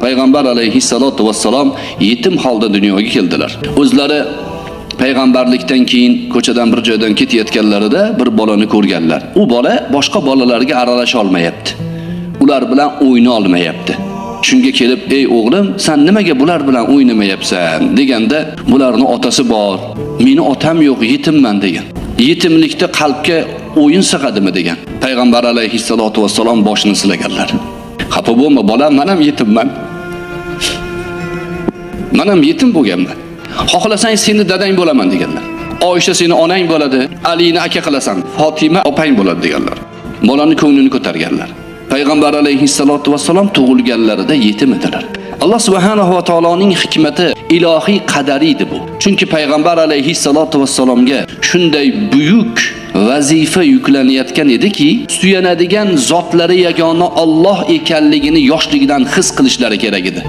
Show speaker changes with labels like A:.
A: payg'ambar alayhissalatu vassalom yetim holda dunyoga keldilar. O'zlari payg'ambarlikdan keyin ko'chadan bir joydan ketayotganlarida bir bolani ko'rganlar. U bola boshqa bolalarga aralasha olmayapti. Ular bilan o'yna olmayapti. Shunga kelib, "Ey o'g'lim, sen nimaga bular bilan o'ynamayapsan?" deganda, "Bularning otasi bor, meni otam yo'q, yetimman" degan. Yetimlikda qalbga o'yin sig'adimi degan. Payg'ambar alayhissalatu vassalom boshini silaganlar. "Xafa bo'lma, bolam, men ham yetimman. Men ham yetim bo'lganman. Xohlasang seni dadang bo'laman" deganlar. Oysha seni onang bo'ladi, Alini aka qilasan, Fatima opang bo'ladi deganlar. Bolani ko'nglini ko'targanlar. Payg'ambar alayhissalatu vassalom tug'ilganlarida yetim edilar. Alloh subhanahu va taoloning hikmati, ilohiy qadari edi bu. Chunki payg'ambar alayhissalatu vassalomga shunday buyuk vazifa yuklanayotgan ediki, suyanadigan zotlari yagona Alloh ekanligini yoshligidan his qilishlari kerak edi.